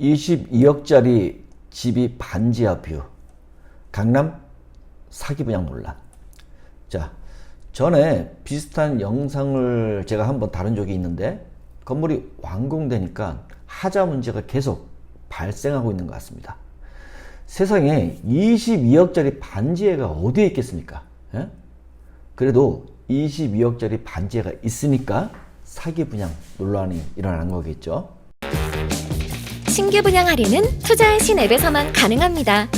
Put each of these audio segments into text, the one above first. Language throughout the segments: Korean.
22억짜리 집이 반지하 뷰. 강남 사기 분양 논란. 자, 전에 비슷한 영상을 제가 한번 다룬 적이 있는데 건물이 완공되니까 하자 문제가 계속 발생하고 있는 것 같습니다. 세상에 22억짜리 반지하가 어디에 있겠습니까? 예? 그래도 22억짜리 반지하가 있으니까 사기 분양 논란이 일어나는 거겠죠. 신규 분양 할인은 투자의 신 앱에서만 가능합니다.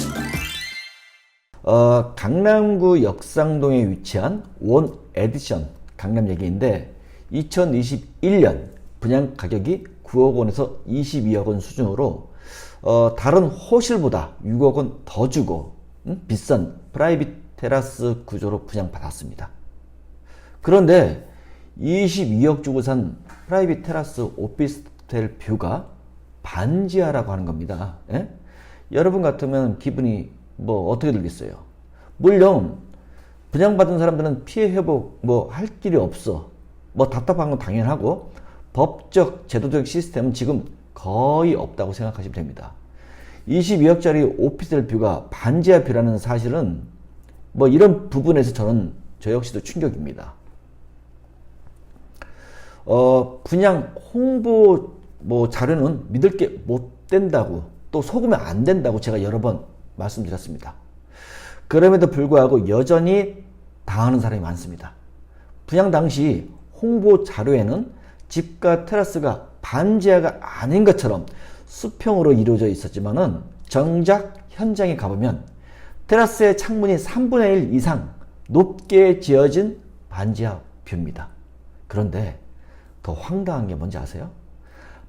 강남구 역상동에 위치한 원 에디션 강남 얘기인데 2021년 분양 가격이 9억 원에서 22억 원 수준으로 다른 호실보다 6억 원 더 주고 비싼 프라이빗 테라스 구조로 분양받았습니다. 그런데 22억 주고 산 프라이빗 테라스 오피스텔 뷰가 반지하라고 하는 겁니다. 예? 여러분 같으면 기분이 어떻게 들겠어요? 물론 분양받은 사람들은 피해 회복 할 길이 없어. 답답한 건 당연하고 법적 제도적 시스템은 지금 거의 없다고 생각하시면 됩니다. 22억짜리 오피스텔 뷰가 반지하 뷰라는 사실은 이런 부분에서 저 역시도 충격입니다. 분양 홍보 자료는 믿을 게 못 된다고 또 속으면 안 된다고 제가 여러 번 말씀드렸습니다. 그럼에도 불구하고 여전히 당하는 사람이 많습니다. 분양 당시 홍보 자료에는 집과 테라스가 반지하가 아닌 것처럼 수평으로 이루어져 있었지만은 정작 현장에 가보면 테라스의 창문이 3분의 1 이상 높게 지어진 반지하 뷰입니다. 그런데 더 황당한 게 뭔지 아세요?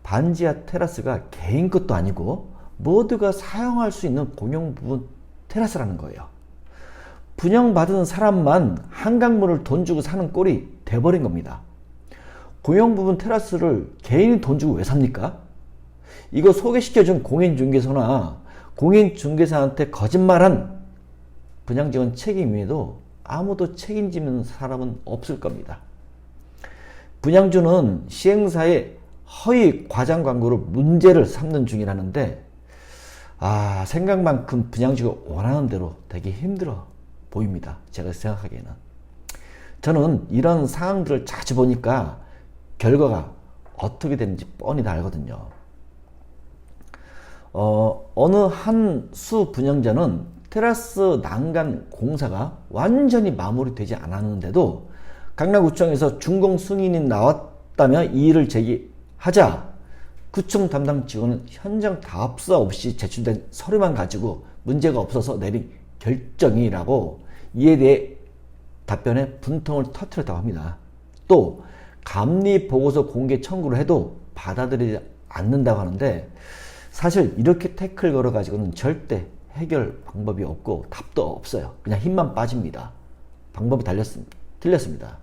반지하 테라스가 개인 것도 아니고 모두가 사용할 수 있는 공용 부분 테라스라는 거예요. 분양받은 사람만 한강물을 돈 주고 사는 꼴이 돼버린 겁니다. 공용 부분 테라스를 개인이 돈 주고 왜 삽니까? 이거 소개시켜준 공인중개사나 공인중개사한테 거짓말한 분양직원 책임 외에도 아무도 책임지는 사람은 없을 겁니다. 분양주는 시행사의 허위 과장 광고로 문제를 삼는 중이라는데 생각만큼 분양주가 원하는 대로 되게 힘들어 보입니다. 제가 생각하기에는. 저는 이런 상황들을 자주 보니까 결과가 어떻게 되는지 뻔히 다 알거든요. 어느 한 수 분양자는 테라스 난간 공사가 완전히 마무리되지 않았는데도 강남구청에서 준공 승인이 나왔다며 이의를 제기하자 구청 담당 직원은 현장 답사 없이 제출된 서류만 가지고 문제가 없어서 내린 결정이라고 이에 대해 답변에 분통을 터뜨렸다고 합니다. 또 감리 보고서 공개 청구를 해도 받아들이지 않는다고 하는데 사실 이렇게 태클 걸어 가지고는 절대 해결 방법이 없고 답도 없어요. 그냥 힘만 빠집니다. 방법이 틀렸습니다.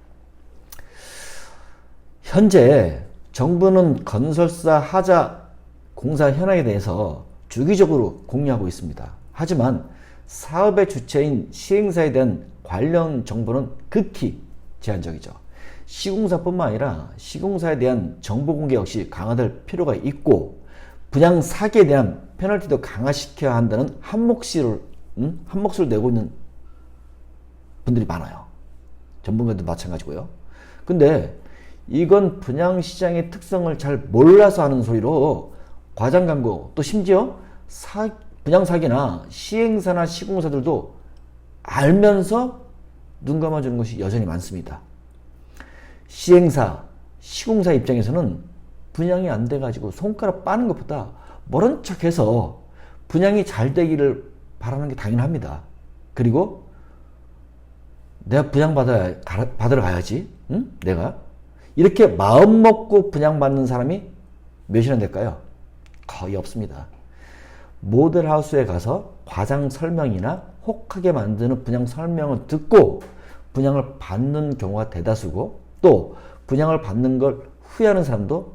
현재 정부는 건설사 하자 공사 현황에 대해서 주기적으로 공유하고 있습니다. 하지만 사업의 주체인 시행사에 대한 관련 정보는 극히 제한적이죠. 시공사뿐만 아니라 시공사에 대한 정보 공개 역시 강화될 필요가 있고 분양 사기에 대한 페널티도 강화시켜야 한다는 한 목소리를 내고 있는 분들이 많아요. 전문가들도 마찬가지고요. 근데 이건 분양시장의 특성을 잘 몰라서 하는 소리로 과장 광고 또 심지어 분양 사기나 시행사나 시공사들도 알면서 눈 감아주는 것이 여전히 많습니다. 시행사, 시공사 입장에서는 분양이 안 돼가지고 손가락 빠는 것보다 모른 척해서 분양이 잘 되기를 바라는 게 당연합니다. 그리고 내가 분양 받으러 가야지. 응? 내가 이렇게 마음 먹고 분양받는 사람이 몇이나 될까요? 거의 없습니다. 모델하우스에 가서 과장 설명이나 혹하게 만드는 분양 설명을 듣고 분양을 받는 경우가 대다수고 또 분양을 받는 걸 후회하는 사람도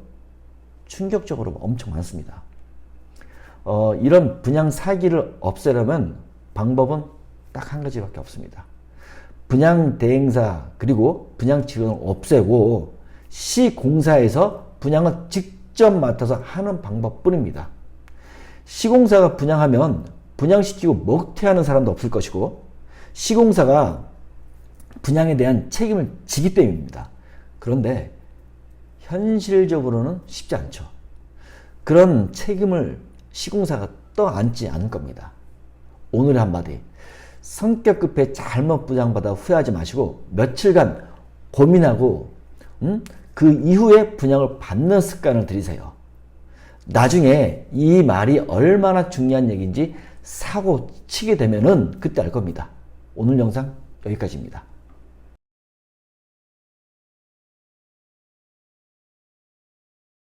충격적으로 엄청 많습니다. 이런 분양 사기를 없애려면 방법은 딱 한 가지밖에 없습니다. 분양 대행사 그리고 분양 직원을 없애고 시공사에서 분양을 직접 맡아서 하는 방법뿐입니다. 시공사가 분양하면 분양시키고 먹튀하는 사람도 없을 것이고 시공사가 분양에 대한 책임을 지기 때문입니다. 그런데 현실적으로는 쉽지 않죠. 그런 책임을 시공사가 떠안지 않을 겁니다. 오늘의 한마디, 성격 급해 잘못 분양받아 후회하지 마시고 며칠간 고민하고 그 이후에 분양을 받는 습관을 들이세요. 나중에 이 말이 얼마나 중요한 얘기인지 사고 치게 되면은 그때 알 겁니다. 오늘 영상 여기까지입니다.